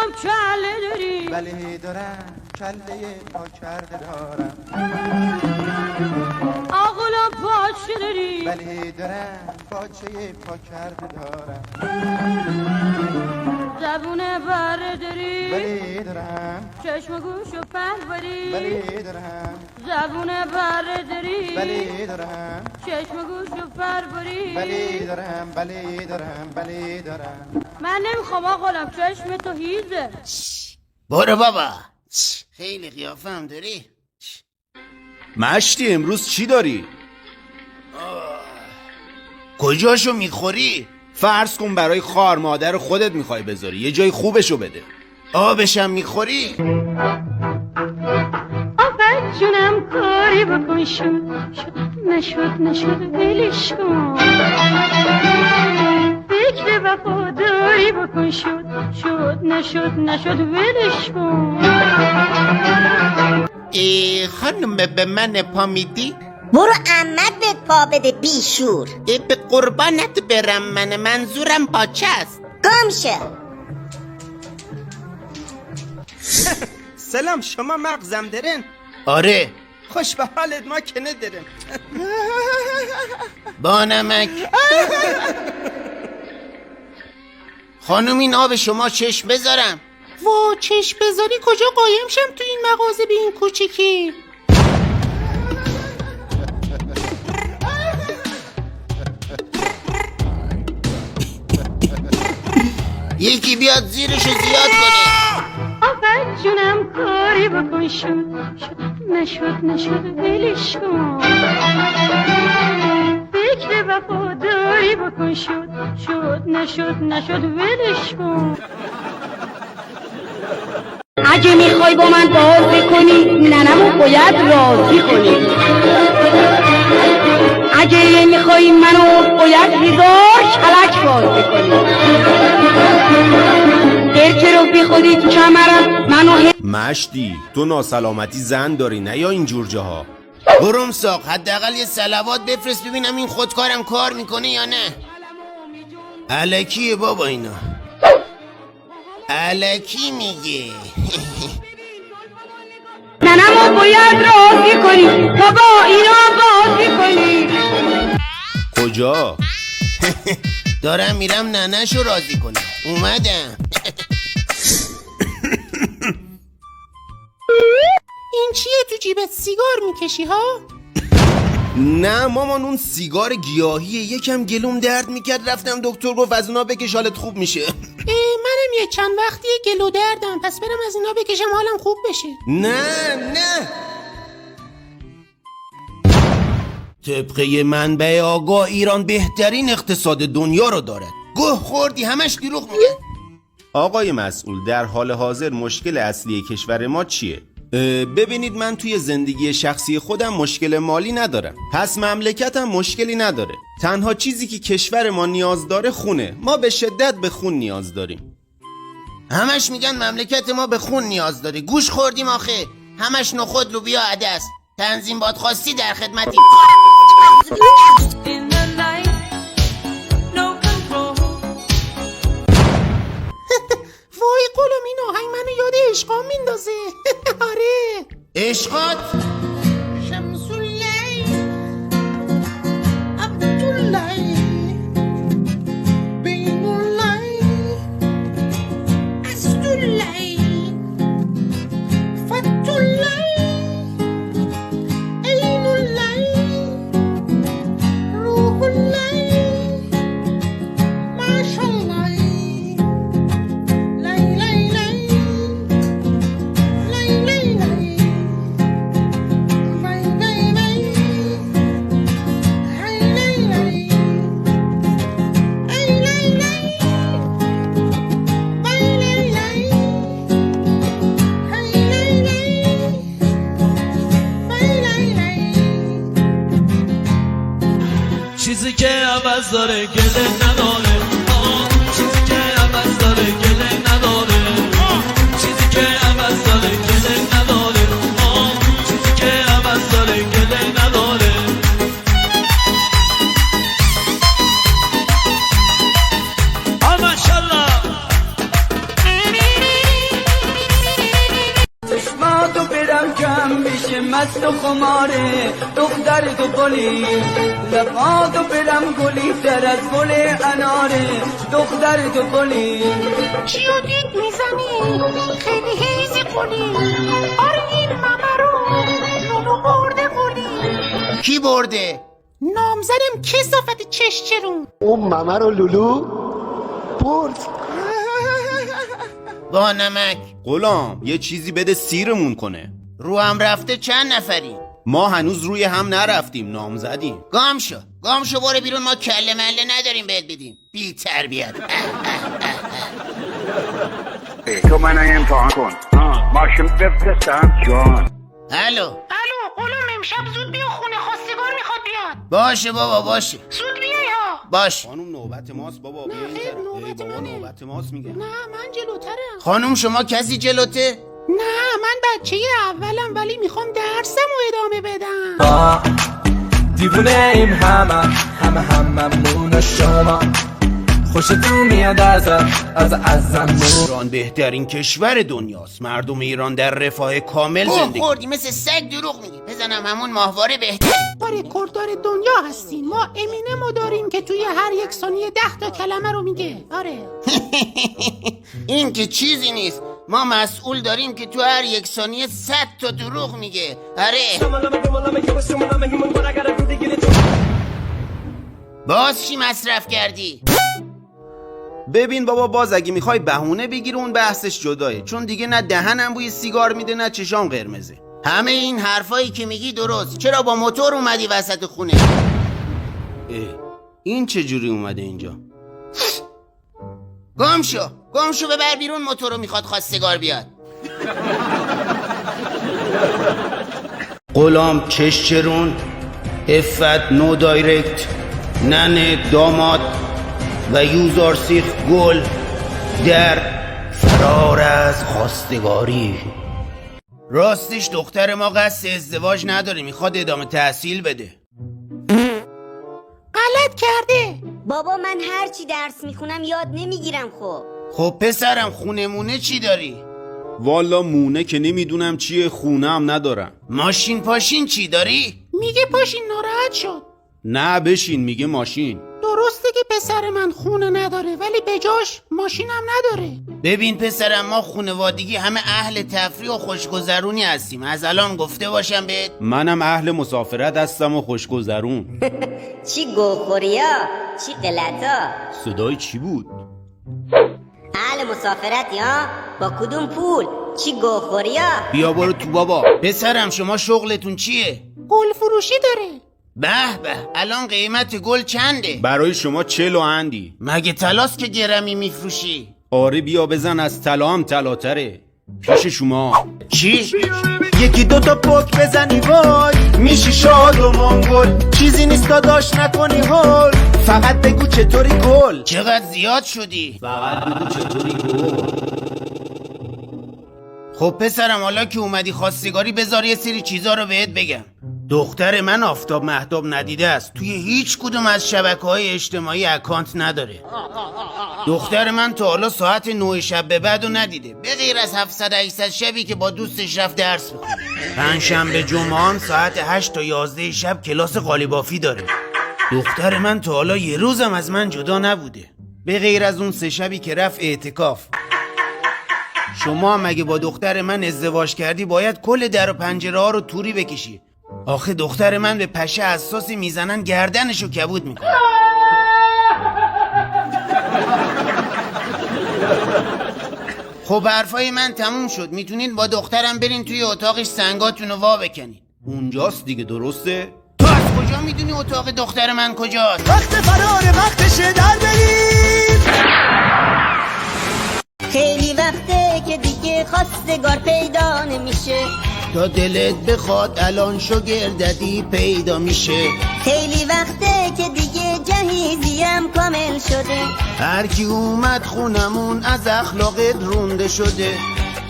آغلم کله داری بله دارم کله پا کرده دارم آغلم پاچه داری بله دارم پاچه پا کرده دارم زبون بره داری بله دارم چشم گوش و پروری بله دارم زبون بره داری بله دارم چشم گوش و پروری بله دارم بله دارم بله دارم من نمیخوام آغلم چشم تو هیزه برو بابا خیلی قیافه هم داری. مشتی امروز چی داری؟ کجاشو میخوری؟ فرض کن برای خار مادر خودت میخوای بذاری، یه جای خوبشو بده. آبشم میخوری؟ آفت جونم کاری بکن شد نشد ولش کن فکر وفاداری بکن شد نشد ولش کن خانم به من پا میدی؟ برو عمت بهت پا بده بیشور. به قربانت برم، منظورم پاچه است. گمشه. سلام، شما مغزم درن؟ آره. خوش به حالت، ما که ندارم. با نمک. خانم این آب شما چشم بذارم. وا چشم بذاری کجا قایم شم تو این مغازه به این کوچیکی؟ یکی بیاد زیرشو زیاد کنه. آفت جونم کاری بکن نشد ولش کن فکر وفاداری بکن شد نشد ولش کن اگه میخوای با من بازی کنی ننمو باید راضی کنی اگه میخوای منو باید هزار کلک بازی کنی درکه رو بی خودی تو کمرم منو مشتی تو ناسلامتی زن داری نه یا اینجور جاها؟ برم ساق حداقل یه صلوات بفرست ببینم این خودکارم کار میکنه یا نه. الکیه بابا اینا، الکی میگه. ننمو باید راضی کنی تا با اینا بازی کنی. کجا؟ دارم میرم ننشو راضی کنم. اومدم. این چیه تو جیبت؟ سیگار میکشی ها؟ نه مامان اون سیگار گیاهیه، یکم گلوم درد میکرد رفتم دکتر گفت از اونا بکش حالت خوب میشه. منم یه چند وقتی گلو دردم، پس برم از اینا بکشم حالم خوب بشه. نه طبقه منبع آگاه ایران بهترین اقتصاد دنیا رو دارد. گوه خوردی همش دروغ میگه. آقای مسئول در حال حاضر مشکل اصلی کشور ما چیه؟ ببینید من توی زندگی شخصی خودم مشکل مالی ندارم، پس مملکتم مشکلی نداره. تنها چیزی که کشور ما نیاز داره خونه. ما به شدت به خون نیاز داریم. همش میگن مملکت ما به خون نیاز داره. گوش خوردیم آخه. همش نخود لوبیا عدس. تنظیم بادخواستی در خدمتیم. وای قلم این آهنگ منو یاد عشقام میندازه. آره عشقات شمس‌اللیل عبداللیل بین‌اللیل اسداللیل فتح‌اللیل عین‌اللیل روح‌اللیل ماشاءالله چیزی که عوض داره گله نداره، چیزی که عوض داره گله نداره، چیزی که عوض داره گله نداره، چیزی که عوض داره گله نداره. ماشاءالله مست و خماره دختر تو گلی لباتو برم گلی تر از گل اناره دختر تو گلی چیو دید میزنی خیلی هیزی قولی آره این ممه رو نونو برده قولی کی برده؟ نامزدم کسافت چشچرون اون ممه رو لولو برد. با نمک غلام یه چیزی بده سیرمون کنه. رو هم رفته چند نفری؟ ما هنوز روی هم نرفتیم، نامزدیم. گام شو برو بیرون، ما کله مله نداریم بهت بدیم. بی تربیت. تو منو امتحان کن ماشین بفرستم جان. الو غلام امشب زود بیا خونه خواستگار میخواد بیاد باشه بابا باشه زود بیای ها باش. خانم نوبت ماست بابا، بیا این خیر، طرف. نوبت ای بابا منه. نوبت ماست میگم. نه من جلوترم خانم شما کسی جلوته؟ نه من بچه اولم ولی میخوام درسمو ادامه بدم دیوونه ایم همه ممنون شما خوشتون میاد ازمون. ایران بهترین کشور دنیاست. مردم ایران در رفاه کامل زندگی. خوردی مثل سگ دروغ میگی. بزنم همون ماهواره بهتر. باره کردار دنیا هستیم ما امینمو داریم که توی هر یک ثانیه 10 تا کلمه رو میگه. آره این که چیزی نیست. ما مسئول داریم که تو هر یک ثانیه 100 تا دروغ میگه. آره باز چی مصرف کردی؟ ببین بابا، باز اگه میخوای بهونه بگیر اون بحثش جدایه، چون دیگه نه دهنم بوی سیگار میده نه چشام قرمزه. همه این حرفایی که میگی درست. چرا با موتور اومدی وسط خونه؟ این چه جوری اومده اینجا؟ گم شو ببر بیرون. موتور رو میخواد خواستگار بیاد. غلام چشچرون افت نو دایرکت ننه داماد و یوزار سیخ گل در فرار از خواستگاری. راستش دختر ما قصد ازدواج نداره، میخواد ادامه تحصیل بده. غلط کرده. بابا من هرچی درس میخونم یاد نمیگیرم. خب پسرم خونمونه چی داری؟ والا مونه که نمیدونم چیه، خونه هم ندارم. ماشین پاشین چی داری؟ میگه پاشین ناراحت شد. نه بشین، میگه ماشین. درسته که پسر من خونه نداره ولی به جاش ماشینم نداره. ببین پسرم ما خونوادگی همه اهل تفریح و خوشگذرونی هستیم. از الان گفته باشم بهت. منم اهل مسافرت هستم و خوشگذرون. چی گوخوریا چی قلتا. صدای چی بود؟ اهل مسافرتی ها با کدوم پول چی گوخوریا. بیا برو تو بابا. پسرم شما شغلتون چیه؟ گل فروشی داره. به الان قیمت گل چنده؟ برای شما 40 اندی. مگه طلاست که گرمی میفروشی؟ آره بیا بزن، از طلا هم طلاتره. پیش شما چی؟ یکی دوتا پک بزنی وای میشی شاد و مانگل. چیزی نیست داداش نکنی هول، فقط بگو چطوری گل. چقدر زیاد شدی؟ فقط بگو چطوری گل. خب پسرم حالا که اومدی خواستگاری بذار یه سری چیزا رو بهت بگم. دختر من آفتاب مهتاب ندیده است. توی هیچ کدوم از شبکه‌های اجتماعی اکانت نداره. دختر من تا حالا ساعت 9 شب به بعد رو ندیده، به غیر از 700-800 شبی که با دوستش رفت درس بخونه. پنجشنبه جمعه هم ساعت 8 تا 11 شب کلاس قالیبافی داره. دختر من تا حالا یه روزم از من جدا نبوده، به غیر از اون 3 شبی که رفت اعتکاف. شما هم اگه با دختر من ازدواج کردی باید کل در و پنجره ها رو توری بکشی. آخه دختر من به پشه حساسی میزنن گردنشو کبود میکنه. خب حرفای من تموم شد. میتونین با دخترم برین توی اتاقش سنگاتونو وا بکنین. اونجاست دیگه، درسته؟ تو از کجا میدونی اتاق دختر من کجاست؟ وقت فرار وقتشه در بریم. خیلی وقته که دیگه خواستگار پیدا نمیشه. تا دلت بخواد الان شاگردی پیدا میشه. خیلی وقته که دیگه جهیزیم کامل شده. هر کی اومد خونمون از اخلاقت رونده شده.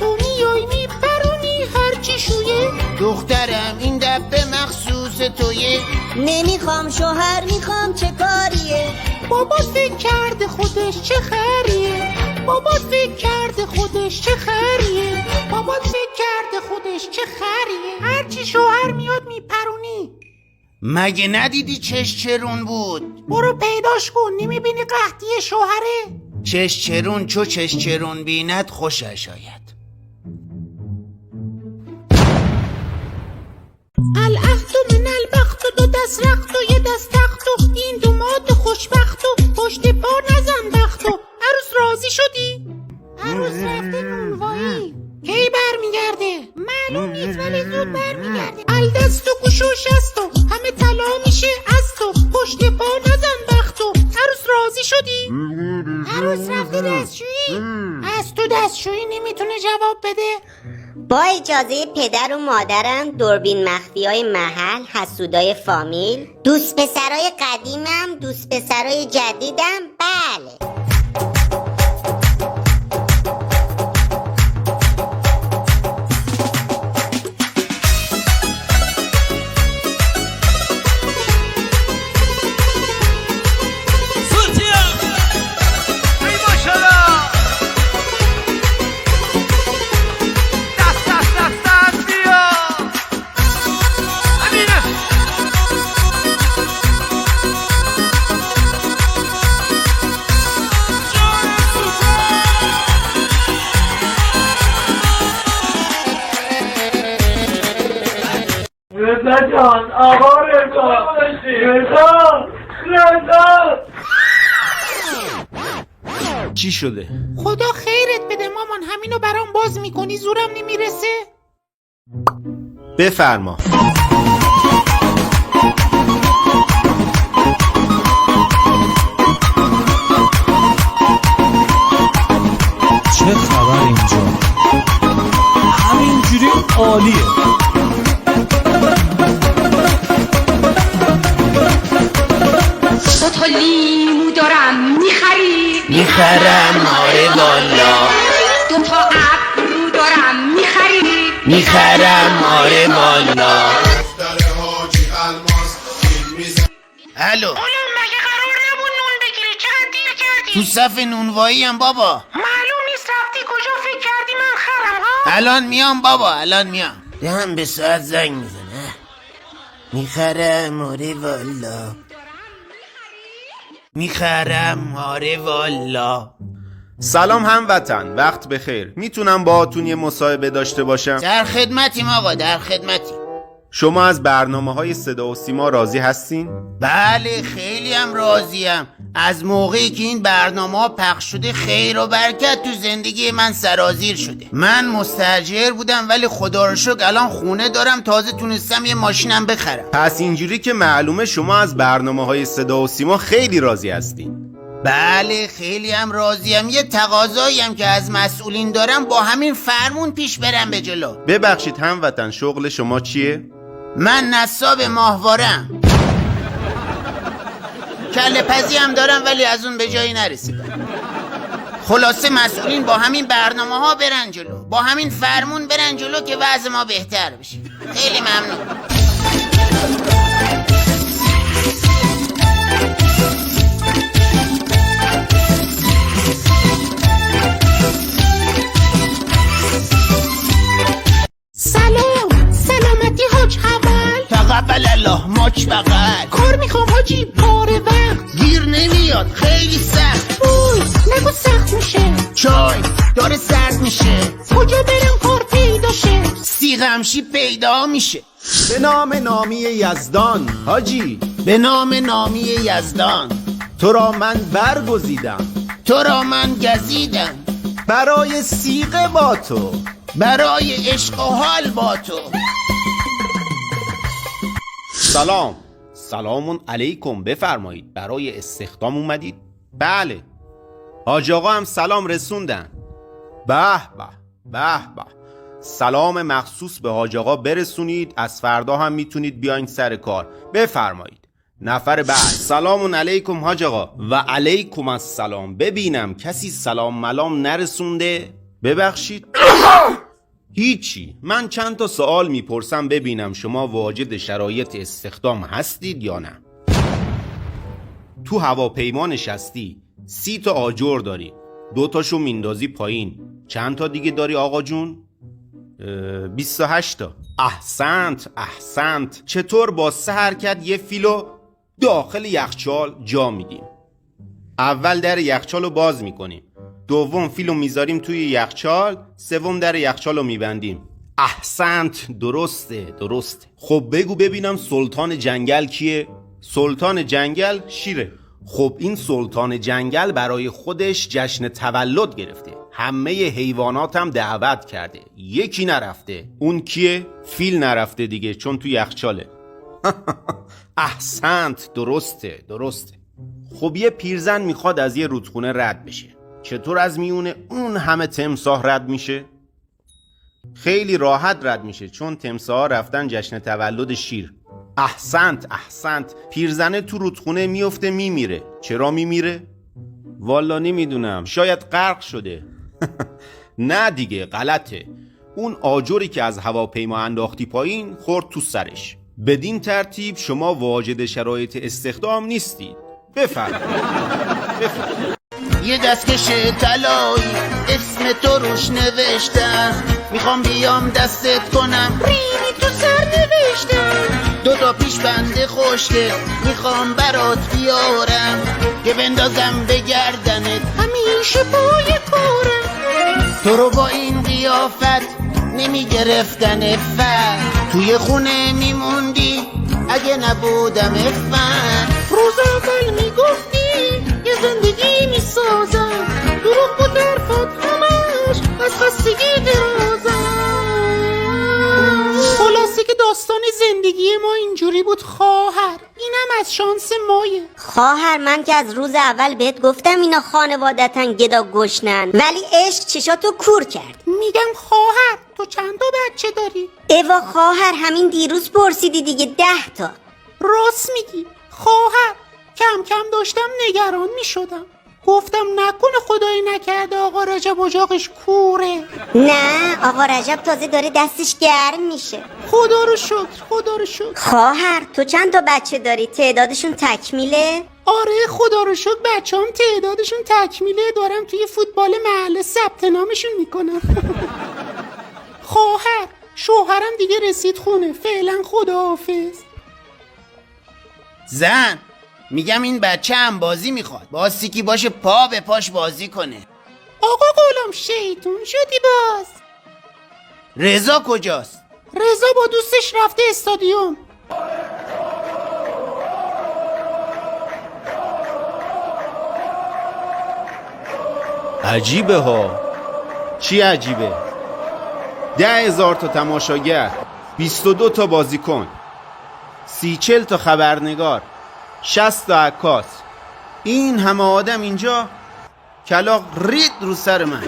تو میای میپرونی هرچی شویه. دخترم این دبه مخصوص تویه. نمیخوام شوهر میخوام چه کاریه. بابا فکر کرده خودش چه خریه. بابات فکر کرده خودش چه خریه، بابات فکر کرده خودش چه خریه، هرچی شوهر میاد میپرونی. مگه ندیدی چش چرون بود؟ برو پیداش کن، نمیبینی قحطی شوهره؟ چش چرون چو چش چرون بیند خوشش آید. العهد من البخت و 2 دست رخت و 1 دست تخت و این 2 ماد خوشبخت و پشت پا نزن بخت و عروس راضی شدی؟ عروس رفته نونوایی، کی برمیگرده؟ معلوم نیست ولی زود برمیگرده. الدست و گوش و شست و همه طلا میشه از تو، پشت پا نزن بخت و عروس راضی شدی؟ عروس رفته دستشویی؟ از تو دستشویی نمیتونه جواب بده؟ با اجازه پدر و مادرم، دوربین مخفی های محل، حسودای فامیل، دوست پسرای قدیمم، دوست پسرای جدیدم، بله. رضا جان، آقا رضا چی شده؟ خدا خیرت بده مامان، همینو برام باز میکنی، زورم نمیرسه. بفرما. چه خبر اینجا؟ همینجوری عالیه. تو لیمو دارم میخری؟ میخرم آره والا. 2 تا ابرو دارم میخری؟ میخرم آره والا. الو، مگه قرار نبود نون بگیری؟ چقدر دیر کردی؟ تو صف نونوایی هم بابا. معلوم نیست رفتی کجا، فکر کردی من خرم ها؟ الان میام بابا، الان میام. دهم به ساعت زنگ میزنه. میخرم آره والا. میخرم آره والا. سلام هموطن، وقت بخیر. میتونم باهاتون یه مصاحبه داشته باشم؟ در خدمتیم آقا، در خدمتیم. شما از برنامه‌های صدا و سیما راضی هستین؟ بله خیلی هم راضیم. از موقعی که این برنامه ها پخش شده خیر و برکت تو زندگی من سرازیر شده. من مستاجر بودم ولی خدا رو شکر الان خونه دارم، تازه تونستم یه ماشینم بخرم. پس اینجوری که معلومه شما از برنامه‌های صدا و سیما خیلی راضی هستین. بله خیلی هم راضیم. یه تقاضایی هم که از مسئولین دارم با همین فرمون پیش برم به جلو. ببخشید هموطن، شغل شما چیه؟ من نصاب ماهوارم. کله پزی هم دارم ولی از اون به جایی نرسیدم. خلاصه مسئولین با همین برنامه ها برن جلو، با همین فرمون برن جلو که وضع ما بهتر بشه. خیلی ممنون. سلامتی حاج حول، تقبل الله ماچ بغل. کار میخوام حاجی، پاره وقت گیر نمیاد، خیلی سخت. اوی نگو سخت میشه، چای داره سرد میشه. کجا برم کار پیدا شه؟ سیغمشی پیدا میشه. به نام نامی یزدان حاجی، به نام نامی یزدان تو را من برگزیدم، تو را من گزیدم. برای سیغه با تو، برای عشق و حال با تو. سلام علیکم، بفرمایید. برای استخدام اومدید؟ بله. حاج آقا هم سلام رسوندن. به به. سلام مخصوص به حاج آقا برسونید، از فردا هم میتونید بیاین سر کار. بفرمایید. نفر بعد. سلام علیکم حاج آقا. و علیکم السلام. ببینم کسی سلام ملام نرسونده؟ ببخشید. هیچی، من چند تا سوال میپرسم ببینم شما واجد شرایط استخدام هستید یا نه. تو هواپیما نشستی، 30 تا آجر داری، 2 تاشو میندازی پایین. چند تا دیگه داری آقا جون؟ 28 تا. احسنت. چطور با 3 حرکت یه فیلو داخل یخچال جا میدیم؟ اول در یخچال رو باز میکنیم، دوم فیلو میذاریم توی یخچال، سوم در یخچال رو میبندیم. احسنت، درسته. خب بگو ببینم سلطان جنگل کیه؟ سلطان جنگل شیره. خب این سلطان جنگل برای خودش جشن تولد گرفته، همه حیوانات هم دعوت کرده، یکی نرفته. اون کیه؟ فیل نرفته دیگه، چون تو یخچاله. احسنت، درسته. خب یه پیرزن میخواد از یه رودخونه رد بشه، چطور از میونه اون همه تمساح رد میشه؟ خیلی راحت رد میشه، چون تمساح رفتن جشن تولد شیر. احسنت. پیرزنه تو رودخونه میفته میمیره. چرا میمیره؟ والا نمیدونم، شاید غرق شده. نه دیگه، غلطه. اون آجری که از هواپیما انداختی پایین خورد تو سرش. بدین ترتیب شما واجد شرایط استخدام نیستید. بفرمایید. یه دستکش طلایی اسم تو روش نوشتم، میخوام بیام دستت کنم، ریمی تو سر نوشتم. 2 تا پیش بنده خوشگل میخوام برات بیارم، که بندازم به گردنت همیشه پای کارم. تو رو با این قیافت نمیگرفتن افت، توی خونه میموندی اگه نبودم افت. روز اول میگفتی یه زندگی میسازم، دروغ بود درفت همش از خستگی درازم. خلاصه که داستان زندگی ما اینجوری بود خواهر، اینم از شانس مایه. خواهر من که از روز اول بهت گفتم اینا خانوادتن گدا گشنن، ولی عشق چشاتو کور کرد. میگم خواهر تو چند تا بچه داری؟ ایوا خواهر همین دیروز پرسیدی دیگه 10 تا. راست میگی خواهر، کم کم داشتم نگران میشدم، گفتم نکنه خدایی نکرده آقا رجب اجاقش کوره. نه آقا رجب تازه داره دستش گرم میشه. خدا رو شکر. خواهر تو چند تا بچه داری؟ تعدادشون تکمیله؟ آره خدا رو شکر بچه‌ام تعدادشون تکمیله، دارم توی فوتبال محله ثبت نامشون میکنم. خواهر شوهرم دیگه رسید خونه، فعلا خداحافظ. زن، میگم این بچه هم بازی میخواد، باستی که باشه پا به پاش بازی کنه. آقا غلام شیطون شدی باز. رضا کجاست؟ رضا با دوستش رفته استادیوم. عجیبه ها. چی عجیبه؟ 10,000 تا تماشاگر، 22 تا بازیکن، 30-40 تا خبرنگار، 60 تا عکاس، این همه آدم اینجا، کلاغ رید رو سر من.